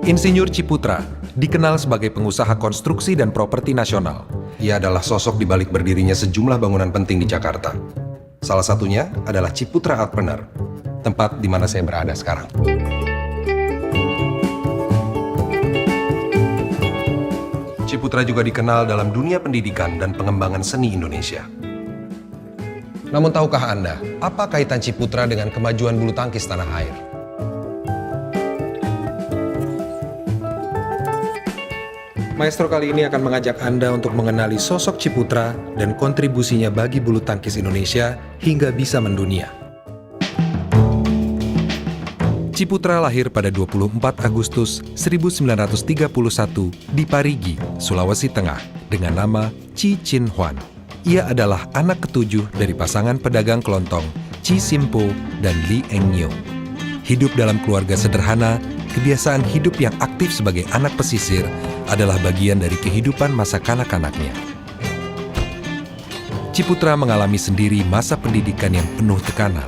Insinyur Ciputra dikenal sebagai pengusaha konstruksi dan properti nasional. Ia adalah sosok di balik berdirinya sejumlah bangunan penting di Jakarta. Salah satunya adalah Ciputra Artpreneur, tempat di mana saya berada sekarang. Ciputra juga dikenal dalam dunia pendidikan dan pengembangan seni Indonesia. Namun tahukah Anda, apa kaitan Ciputra dengan kemajuan bulu tangkis tanah air? Maestro kali ini akan mengajak Anda untuk mengenali sosok Ciputra dan kontribusinya bagi bulu tangkis Indonesia hingga bisa mendunia. Ciputra lahir pada 24 Agustus 1931 di Parigi, Sulawesi Tengah, dengan nama Chi Chin Huan. Ia adalah anak ketujuh dari pasangan pedagang kelontong Chi Simpo dan Li Engnyo. Hidup dalam keluarga sederhana, kebiasaan hidup yang aktif sebagai anak pesisir adalah bagian dari kehidupan masa kanak-kanaknya. Ciputra mengalami sendiri masa pendidikan yang penuh tekanan.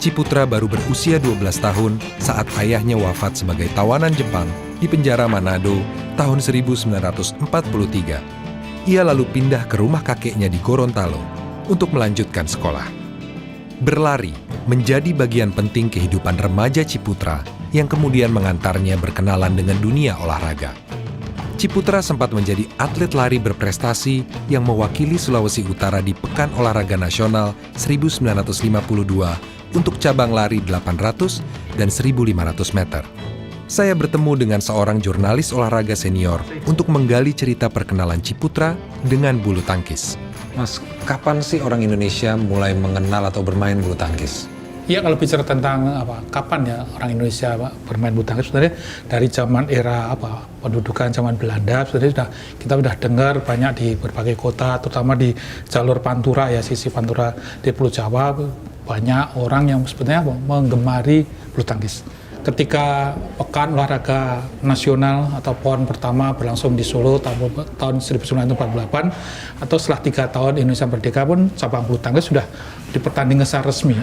Ciputra baru berusia 12 tahun saat ayahnya wafat sebagai tawanan Jepang di penjara Manado tahun 1943. Ia lalu pindah ke rumah kakeknya di Gorontalo untuk melanjutkan sekolah. Berlari menjadi bagian penting kehidupan remaja Ciputra yang kemudian mengantarnya berkenalan dengan dunia olahraga. Ciputra sempat menjadi atlet lari berprestasi yang mewakili Sulawesi Utara di Pekan Olahraga Nasional 1952 untuk cabang lari 800 dan 1500 meter. Saya bertemu dengan seorang jurnalis olahraga senior untuk menggali cerita perkenalan Ciputra dengan bulu tangkis. Mas, kapan sih orang Indonesia mulai mengenal atau bermain bulu tangkis? Ya, kalau bicara tentang kapan ya orang Indonesia bermain bulu tangkis, sebenarnya dari zaman era pendudukan zaman Belanda sebenarnya kita sudah dengar banyak di berbagai kota, terutama di jalur Pantura ya, sisi Pantura di Pulau Jawa, banyak orang yang sebenarnya menggemari bulu tangkis. Ketika Pekan Olahraga Nasional atau PON pertama berlangsung di Solo tahun 1948, atau setelah 3 tahun Indonesia merdeka pun cabang bulu tangkis sudah dipertandingkan secara resmi.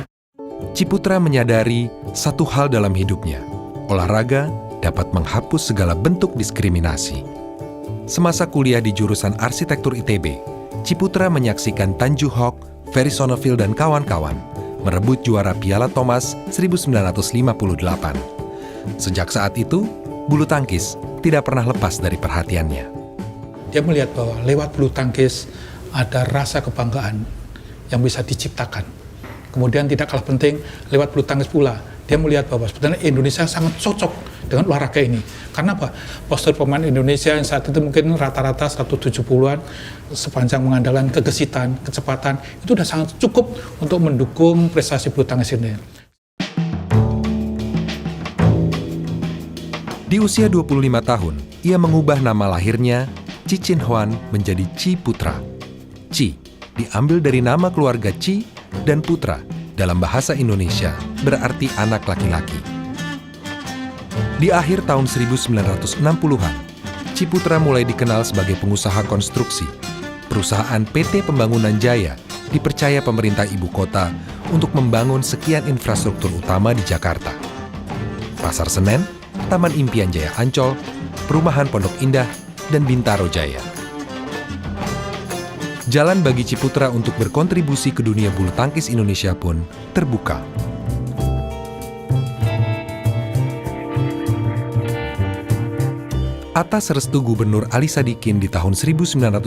Ciputra menyadari satu hal dalam hidupnya, olahraga dapat menghapus segala bentuk diskriminasi. Semasa kuliah di jurusan arsitektur ITB, Ciputra menyaksikan Tanju Hawk, Ferry Sonneville dan kawan-kawan merebut juara Piala Thomas 1958. Sejak saat itu, bulu tangkis tidak pernah lepas dari perhatiannya. Dia melihat bahwa lewat bulu tangkis ada rasa kebanggaan yang bisa diciptakan. Kemudian tidak kalah penting, lewat bulu tangkis pula, dia melihat bahwa sebenarnya Indonesia sangat cocok dengan olahraga ini. Karena apa? Postur pemain Indonesia yang saat itu mungkin rata-rata 170-an, sepanjang mengandalkan kegesitan, kecepatan, itu sudah sangat cukup untuk mendukung prestasi bulu tangkis ini. Di usia 25 tahun, ia mengubah nama lahirnya Chi Chin Huan menjadi Ciputra. Chi diambil dari nama keluarga Chi dan Putra dalam bahasa Indonesia berarti anak laki-laki. Di akhir tahun 1960-an, Ciputra mulai dikenal sebagai pengusaha konstruksi. Perusahaan PT Pembangunan Jaya dipercaya pemerintah ibu kota untuk membangun sekian infrastruktur utama di Jakarta. Pasar Senen, Taman Impian Jaya Ancol, Perumahan Pondok Indah, dan Bintaro Jaya. Jalan bagi Ciputra untuk berkontribusi ke dunia bulu tangkis Indonesia pun terbuka. Atas restu Gubernur Ali Sadikin di tahun 1976,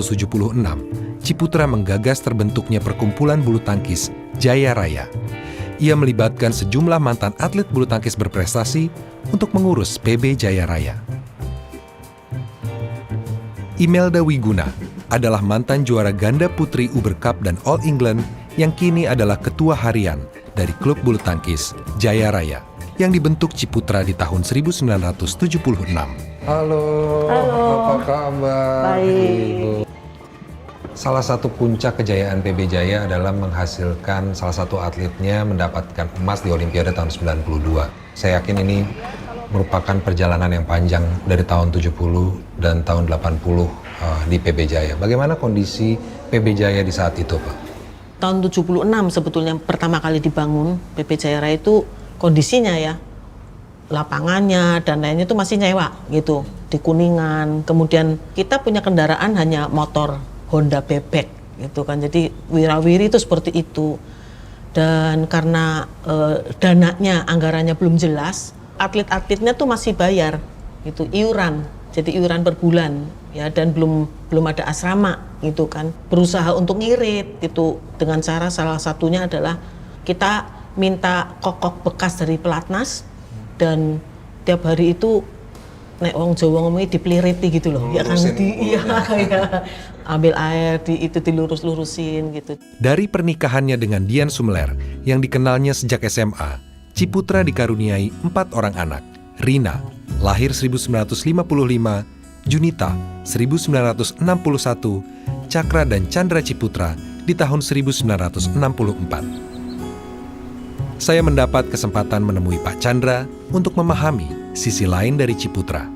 Ciputra menggagas terbentuknya perkumpulan bulu tangkis Jaya Raya. Ia melibatkan sejumlah mantan atlet bulu tangkis berprestasi untuk mengurus PB Jaya Raya. Imelda Wiguna adalah mantan juara ganda putri Uber Cup dan All England yang kini adalah ketua harian dari klub bulu tangkis Jaya Raya yang dibentuk Ciputra di tahun 1976. Halo, apa kabar? Baik. Ibu? Salah satu puncak kejayaan PB Jaya adalah menghasilkan salah satu atletnya mendapatkan emas di Olimpiade tahun 92. Saya yakin ini merupakan perjalanan yang panjang dari tahun 70 dan tahun 80 di PB Jaya. Bagaimana kondisi PB Jaya di saat itu, Pak? Tahun 76 sebetulnya pertama kali dibangun PB Jaya Raya itu kondisinya ya lapangannya dan lainnya itu masih nyewa gitu di Kuningan. Kemudian kita punya kendaraan hanya motor Honda bebek gitu kan. Jadi wirawiri itu seperti itu. Dan karena dananya, anggarannya belum jelas, atlet-atletnya tuh masih bayar gitu, iuran. Jadi iuran per bulan ya, dan belum ada asrama gitu kan. Berusaha untuk ngirit gitu dengan cara salah satunya adalah kita minta kokok bekas dari pelatnas dan tiap hari itu nek wong Jawa ngomongnya dipeliriti gitu loh. Ya kan iya, ambil air itu dilurus-lurusin gitu. Dari pernikahannya dengan Dian Sumler yang dikenalnya sejak SMA, Ciputra dikaruniai 4 orang anak. Rina, lahir 1955, Junita, 1961, Cakra dan Chandra Ciputra di tahun 1964. Saya mendapat kesempatan menemui Pak Chandra untuk memahami sisi lain dari Ciputra.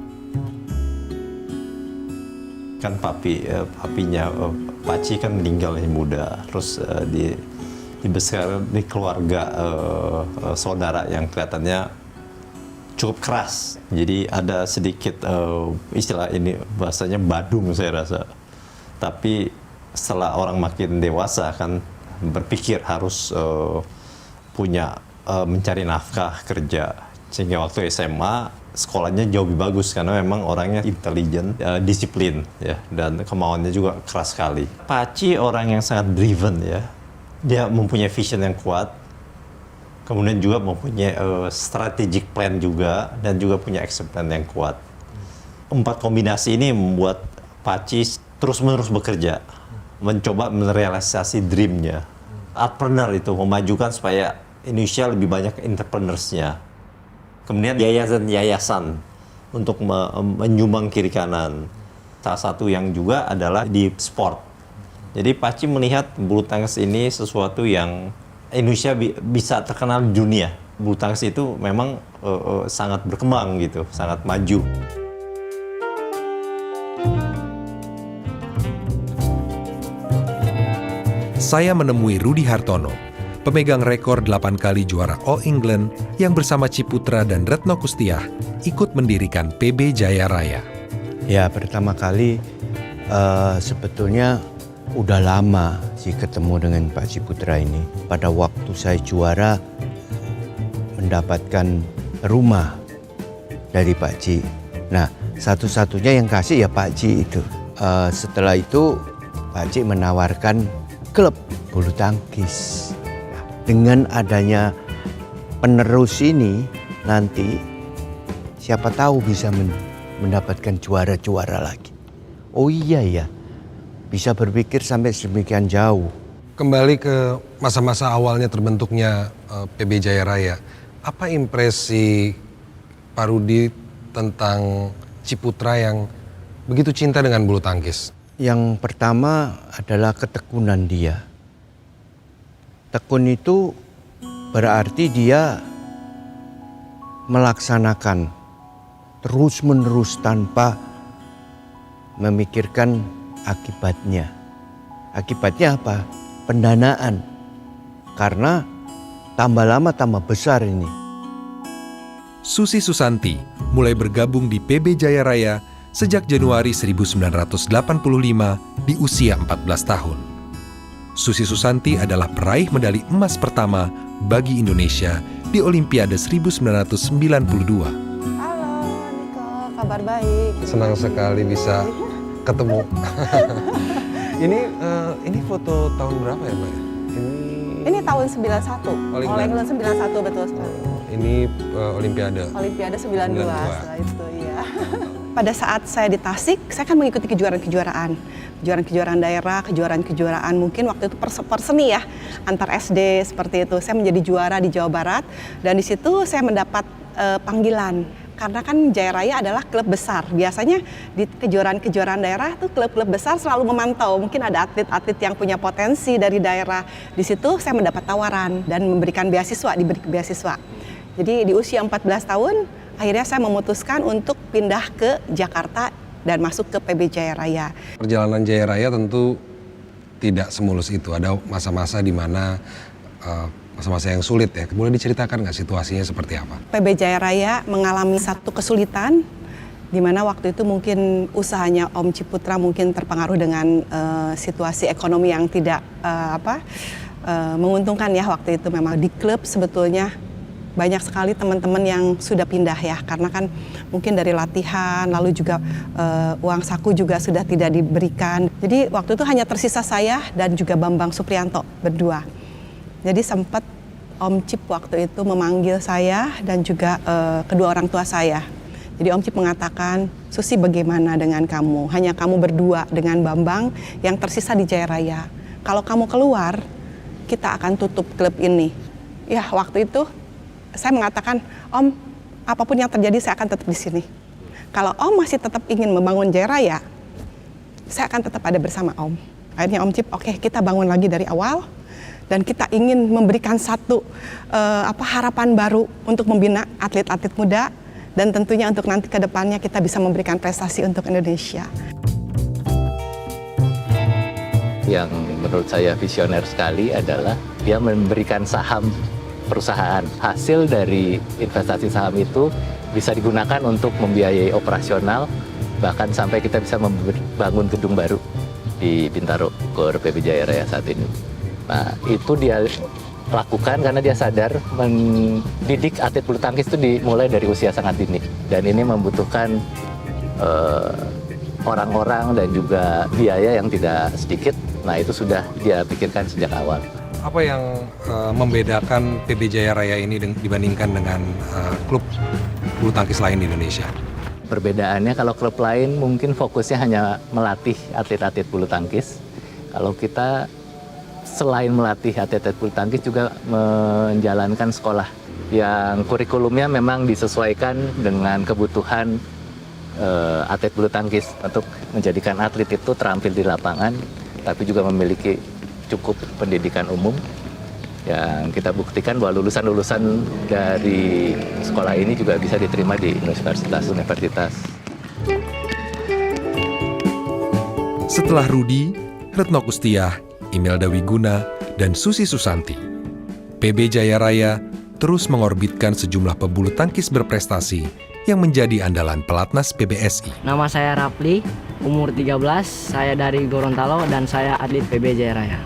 Kan papinya Paci kan meninggal yang muda, terus dibesarkan di keluarga saudara yang kelihatannya cukup keras. Jadi ada sedikit istilah ini bahasanya badung saya rasa. Tapi setelah orang makin dewasa kan berpikir harus punya mencari nafkah kerja, sehingga waktu SMA sekolahnya jauh lebih bagus karena memang orangnya intelijen, disiplin ya, dan kemauannya juga keras sekali. Paci orang yang sangat driven ya, dia mempunyai vision yang kuat, kemudian juga mempunyai strategic plan juga, dan juga punya action plan yang kuat. 4 kombinasi ini membuat Paci terus-menerus bekerja, mencoba merealisasi dream-nya. Entrepreneur itu memajukan supaya Indonesia lebih banyak entrepreneurs-nya. Kemudian yayasan-yayasan untuk menyumbang kiri kanan. Salah satu yang juga adalah di sport. Jadi Paci melihat bulu tangkis ini sesuatu yang Indonesia bisa terkenal di dunia. Bulu tangkis itu memang sangat berkembang gitu, sangat maju. Saya menemui Rudi Hartono, pemegang rekor 8 kali juara All England yang bersama Ciputra dan Retno Kustiah ikut mendirikan PB Jaya Raya. Ya, pertama kali sebetulnya udah lama sih ketemu dengan Pak Ciputra ini. Pada waktu saya juara mendapatkan rumah dari Pak Ci. Nah, satu-satunya yang kasih ya Pak Ci itu. Setelah itu Pak Ci menawarkan klub bulu tangkis. Dengan adanya penerus ini nanti siapa tahu bisa mendapatkan juara-juara lagi. Oh iya ya, bisa berpikir sampai sedemikian jauh. Kembali ke masa-masa awalnya terbentuknya PB Jaya Raya. Apa impresi Pak Rudi tentang Ciputra yang begitu cinta dengan bulu tangkis? Yang pertama adalah ketekunan dia. Tekun itu berarti dia melaksanakan terus-menerus tanpa memikirkan akibatnya. Akibatnya apa? Pendanaan. Karena tambah lama tambah besar ini. Susi Susanti mulai bergabung di PB Jaya Raya sejak Januari 1985 di usia 14 tahun. Susi Susanti adalah peraih medali emas pertama bagi Indonesia di Olimpiade 1992. Halo Niko, kabar baik. Senang sekali bisa ketemu. Ini foto tahun berapa ya, Mbak? Ini tahun 91. All England 91 betul sekali. Ini Olimpiade. Olimpiade 92 setelah itu ya. Pada saat saya di Tasik, saya kan mengikuti kejuaraan-kejuaraan daerah, kejuaraan-kejuaraan mungkin waktu itu per seni ya, antar SD seperti itu. Saya menjadi juara di Jawa Barat dan di situ saya mendapat panggilan. Karena kan Jaya Raya adalah klub besar. Biasanya di kejuaraan-kejuaraan daerah tuh klub-klub besar selalu memantau. Mungkin ada atlet-atlet yang punya potensi dari daerah. Di situ saya mendapat tawaran dan memberikan beasiswa, diberi beasiswa. Jadi di usia 14 tahun, akhirnya saya memutuskan untuk pindah ke Jakarta dan masuk ke PB Jaya Raya. Perjalanan Jaya Raya tentu tidak semulus itu. Ada masa-masa di mana masa-masa yang sulit ya. Boleh diceritakan nggak situasinya seperti apa? PB Jaya Raya mengalami satu kesulitan di mana waktu itu mungkin usahanya Om Ciputra mungkin terpengaruh dengan situasi ekonomi yang tidak menguntungkan ya waktu itu. Memang di klub sebetulnya banyak sekali teman-teman yang sudah pindah ya, karena kan mungkin dari latihan, lalu juga uang saku juga sudah tidak diberikan. Jadi waktu itu hanya tersisa saya dan juga Bambang Supriyanto berdua. Jadi sempat Om Cip waktu itu memanggil saya dan juga kedua orang tua saya. Jadi Om Cip mengatakan, Susi bagaimana dengan kamu? Hanya kamu berdua dengan Bambang yang tersisa di Jaya Raya. Kalau kamu keluar, kita akan tutup klub ini. Ya waktu itu saya mengatakan, Om, apapun yang terjadi saya akan tetap di sini. Kalau Om masih tetap ingin membangun Jaya Raya, saya akan tetap ada bersama Om. Akhirnya Om Cip, oke, kita bangun lagi dari awal. Dan kita ingin memberikan satu harapan baru untuk membina atlet-atlet muda. Dan tentunya untuk nanti ke depannya kita bisa memberikan prestasi untuk Indonesia. Yang menurut saya visioner sekali adalah dia memberikan saham perusahaan. Hasil dari investasi saham itu bisa digunakan untuk membiayai operasional, bahkan sampai kita bisa membangun gedung baru di Bintaro, Gor PB Jaya Raya saat ini. Nah, itu dia lakukan karena dia sadar mendidik atlet bulu tangkis itu dimulai dari usia sangat dini. Dan ini membutuhkan orang-orang dan juga biaya yang tidak sedikit. Nah, itu sudah dia pikirkan sejak awal. Apa yang membedakan PB Jaya Raya ini dibandingkan dengan klub bulu tangkis lain di Indonesia? Perbedaannya kalau klub lain mungkin fokusnya hanya melatih atlet-atlet bulu tangkis. Kalau kita selain melatih atlet-atlet bulu tangkis juga menjalankan sekolah yang kurikulumnya memang disesuaikan dengan kebutuhan atlet bulu tangkis untuk menjadikan atlet itu terampil di lapangan, tapi juga memiliki cukup pendidikan umum yang kita buktikan bahwa lulusan-lulusan dari sekolah ini juga bisa diterima di universitas-universitas. Setelah Rudi, Retno Kustiah, Imelda Wiguna, dan Susi Susanti, PB Jaya Raya terus mengorbitkan sejumlah pebulu tangkis berprestasi yang menjadi andalan pelatnas PBSI. Nama saya Rapli, umur 13, saya dari Gorontalo dan saya atlet PB Jaya Raya.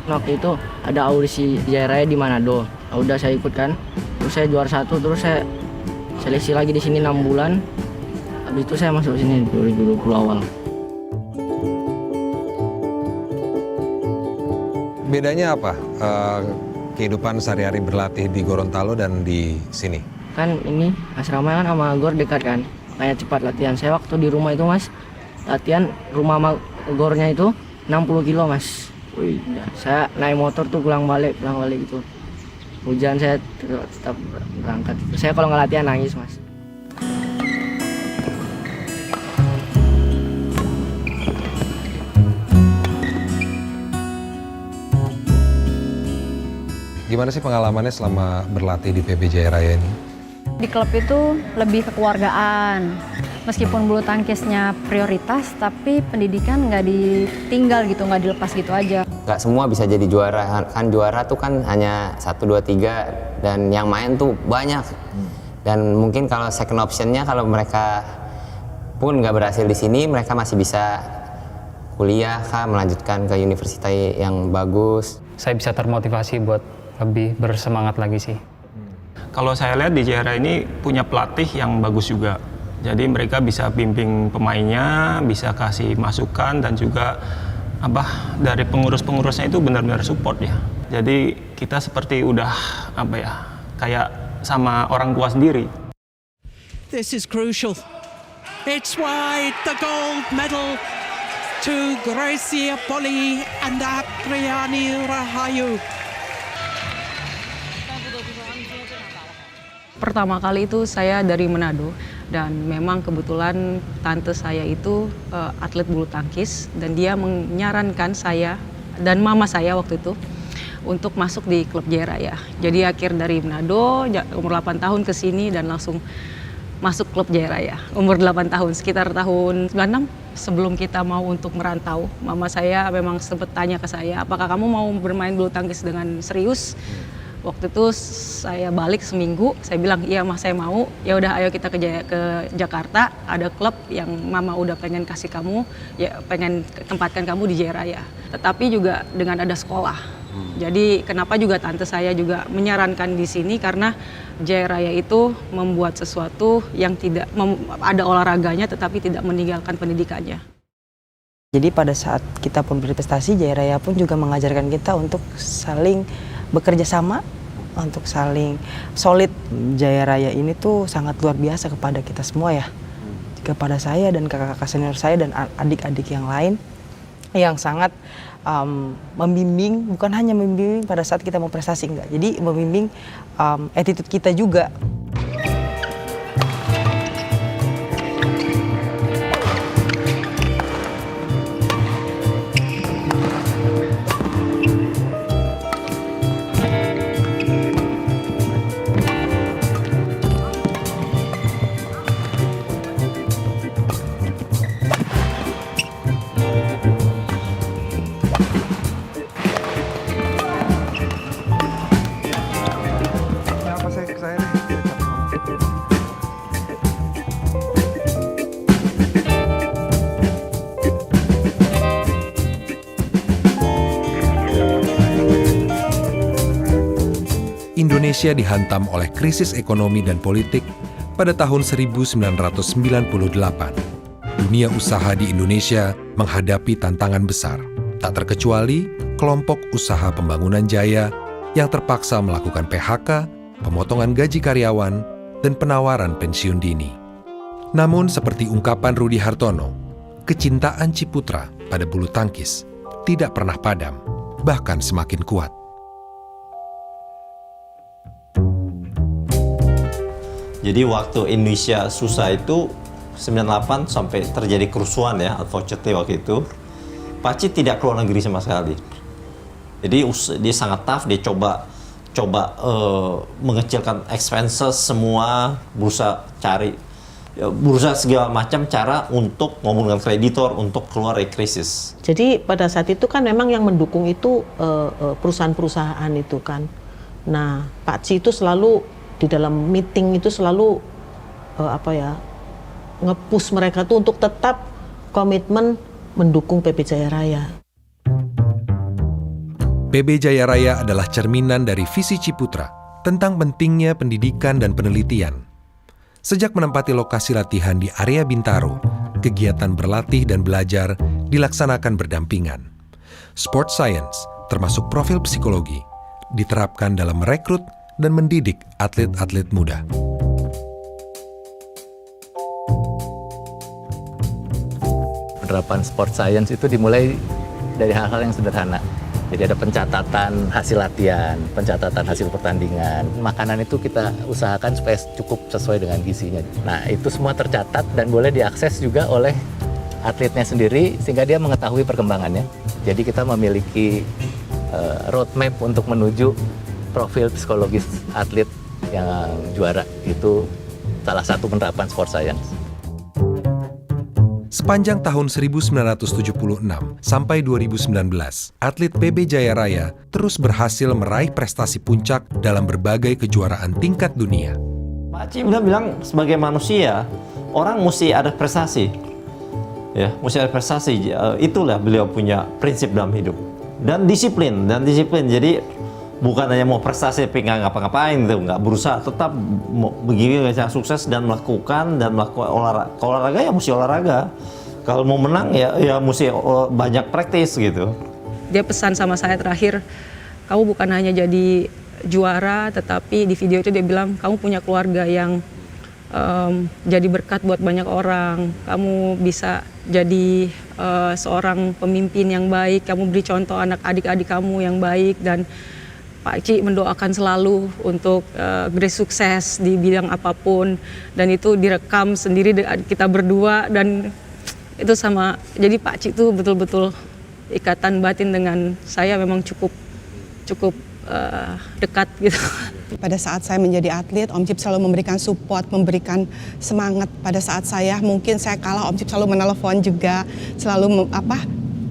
Waktu itu ada audisi Jaya Raya di Manado. Udah saya ikut kan, terus saya juara 1, terus saya seleksi lagi di sini 6 bulan. Habis itu saya masuk sini 2020 awal. Bedanya apa kehidupan sehari-hari berlatih di Gorontalo dan di sini? Kan ini asrama kan sama gor dekat kan, kayak cepat latihan. Saya waktu di rumah itu mas, latihan rumah sama gornya itu 60 kilo mas. Ya, saya naik motor tuh pulang balik gitu. Hujan saya tetap berangkat. Saya kalau nggak latihan nangis mas. Gimana sih pengalamannya selama berlatih di PB Jaya Raya ini? Di klub itu lebih kekeluargaan. Meskipun bulu tangkisnya prioritas, tapi pendidikan nggak ditinggal gitu, nggak dilepas gitu aja. Nggak semua bisa jadi juara, kan juara tuh kan hanya 1, 2, 3, dan yang main tuh banyak. Dan mungkin kalau second optionnya, kalau mereka pun nggak berhasil di sini, mereka masih bisa kuliah, melanjutkan ke universitas yang bagus. Saya bisa termotivasi buat lebih bersemangat lagi sih. Kalau saya lihat di Jaya Raya ini punya pelatih yang bagus juga. Jadi mereka bisa bimbing pemainnya, bisa kasih masukan, dan juga dari pengurus-pengurusnya itu benar-benar support ya. Jadi kita seperti udah kayak sama orang tua sendiri. This is crucial. It's wide, the gold medal to Gracia Poli and Apriani Rahayu. Pertama kali itu saya dari Manado, dan memang kebetulan tante saya itu atlet bulu tangkis, dan dia menyarankan saya dan mama saya waktu itu untuk masuk di klub Jaya Raya. Jadi akhir dari Manado, umur 8 tahun ke sini dan langsung masuk klub Jaya Raya. Umur 8 tahun, sekitar tahun 96 sebelum kita mau untuk merantau. Mama saya memang sempat tanya ke saya, apakah kamu mau bermain bulu tangkis dengan serius? Waktu itu saya balik seminggu, saya bilang iya Mas saya mau, ya udah ayo kita ke Jakarta, ada klub yang Mama udah pengen kasih kamu, ya pengen tempatkan kamu di Jaya Raya. Tetapi juga dengan ada sekolah. Jadi kenapa juga tante saya juga menyarankan di sini karena Jaya Raya itu membuat sesuatu yang tidak ada olahraganya tetapi tidak meninggalkan pendidikannya. Jadi pada saat kita pun berprestasi, Jaya Raya pun juga mengajarkan kita untuk saling bekerja sama, untuk saling solid. Jaya Raya ini tuh sangat luar biasa kepada kita semua ya. Kepada saya dan kakak-kakak senior saya dan adik-adik yang lain yang sangat membimbing, bukan hanya membimbing pada saat kita mau prestasi, enggak. Jadi membimbing attitude kita juga. Indonesia dihantam oleh krisis ekonomi dan politik pada tahun 1998. Dunia usaha di Indonesia menghadapi tantangan besar, tak terkecuali kelompok usaha pembangunan jaya yang terpaksa melakukan PHK, pemotongan gaji karyawan, dan penawaran pensiun dini. Namun seperti ungkapan Rudi Hartono, kecintaan Ciputra pada bulu tangkis tidak pernah padam, bahkan semakin kuat. Jadi waktu Indonesia susah itu 98 sampai terjadi kerusuhan ya, unfortunately waktu itu. Paci tidak keluar negeri sama sekali. Jadi dia sangat tough, dia coba mengecilkan expenses semua, berusaha segala macam cara untuk ngomong dengan kreditor untuk keluar dari krisis. Jadi pada saat itu kan memang yang mendukung itu perusahaan-perusahaan itu kan. Nah, Pak Ci itu selalu di dalam meeting itu selalu nge-push mereka tuh untuk tetap komitmen mendukung PB Jaya Raya. PB Jaya Raya adalah cerminan dari visi Ciputra tentang pentingnya pendidikan dan penelitian. Sejak menempati lokasi latihan di area Bintaro, kegiatan berlatih dan belajar dilaksanakan berdampingan. Sport science, termasuk profil psikologi, diterapkan dalam merekrut dan mendidik atlet-atlet muda. Penerapan sport science itu dimulai dari hal-hal yang sederhana. Jadi ada pencatatan hasil latihan, pencatatan hasil pertandingan. Makanan itu kita usahakan supaya cukup sesuai dengan gizinya. Nah, itu semua tercatat dan boleh diakses juga oleh atletnya sendiri sehingga dia mengetahui perkembangannya. Jadi kita memiliki roadmap untuk menuju profil psikologis atlet yang juara. Itu salah satu penerapan sport science. Sepanjang tahun 1976 sampai 2019, atlet PB Jaya Raya terus berhasil meraih prestasi puncak dalam berbagai kejuaraan tingkat dunia. Pak Ci udah bilang sebagai manusia, orang mesti ada prestasi. Ya, mesti ada prestasi. Itulah beliau punya prinsip dalam hidup. Dan disiplin. Jadi bukan hanya mau prestasi tapi nggak ngapa-ngapain gitu, nggak berusaha, tetap begini bisa sukses dan melakukan olahraga. Kalau olahraga ya mesti olahraga. Kalau mau menang ya mesti banyak praktis gitu. Dia pesan sama saya terakhir, kamu bukan hanya jadi juara, tetapi di video itu dia bilang kamu punya keluarga yang jadi berkat buat banyak orang. Kamu bisa jadi seorang pemimpin yang baik. Kamu beri contoh adik-adik kamu yang baik dan Pak Ci mendoakan selalu untuk Grace sukses di bidang apapun dan itu direkam sendiri kita berdua dan itu sama. Jadi Pak Ci itu betul-betul ikatan batin dengan saya memang cukup dekat gitu. Pada saat saya menjadi atlet, Om Cip selalu memberikan support, memberikan semangat. Pada saat mungkin saya kalah, Om Cip selalu menelepon juga, selalu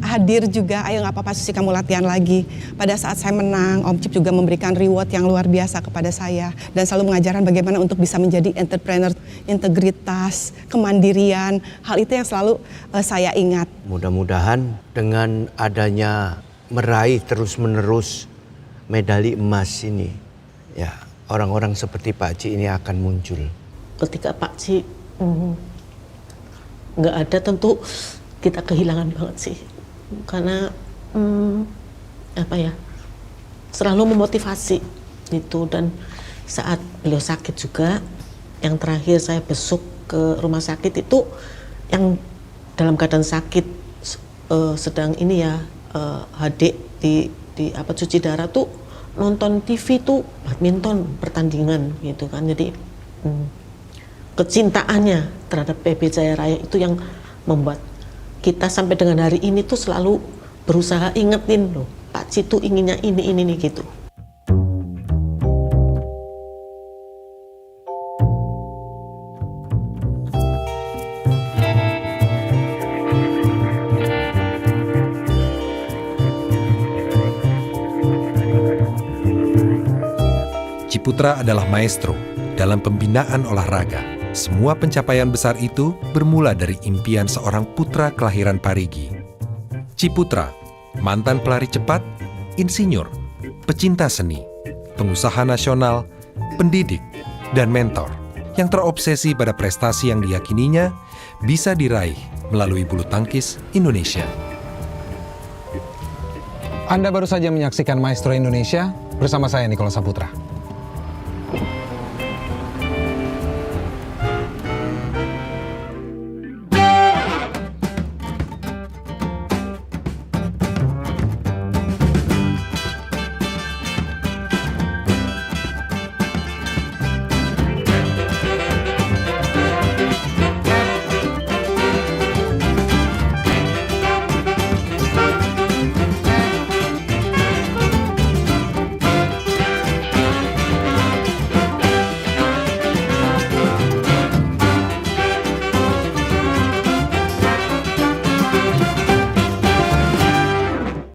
hadir juga, ayo nggak apa-apa Susi kamu latihan lagi. Pada saat saya menang, Om Cip juga memberikan reward yang luar biasa kepada saya dan selalu mengajarkan bagaimana untuk bisa menjadi entrepreneur, integritas, kemandirian, hal itu yang selalu saya ingat. Mudah-mudahan dengan adanya meraih terus-menerus medali emas ini, ya orang-orang seperti Pak Ci ini akan muncul. Ketika Pak Ci nggak ada, tentu kita kehilangan banget sih, karena selalu memotivasi gitu. Dan saat beliau sakit juga, yang terakhir saya besuk ke rumah sakit itu yang dalam keadaan sakit sedang ini ya HD di cuci darah tuh nonton TV tuh badminton pertandingan gitu kan. Jadi kecintaannya terhadap PB Jaya Raya itu yang membuat kita sampai dengan hari ini tuh selalu berusaha ingetin loh, Pak Ci tuh inginnya ini gitu. Ciputra adalah maestro dalam pembinaan olahraga. Semua pencapaian besar itu bermula dari impian seorang putra kelahiran Parigi. Ciputra, mantan pelari cepat, insinyur, pecinta seni, pengusaha nasional, pendidik, dan mentor yang terobsesi pada prestasi yang diyakininya bisa diraih melalui bulu tangkis Indonesia. Anda baru saja menyaksikan Maestro Indonesia bersama saya Nicholas Saputra.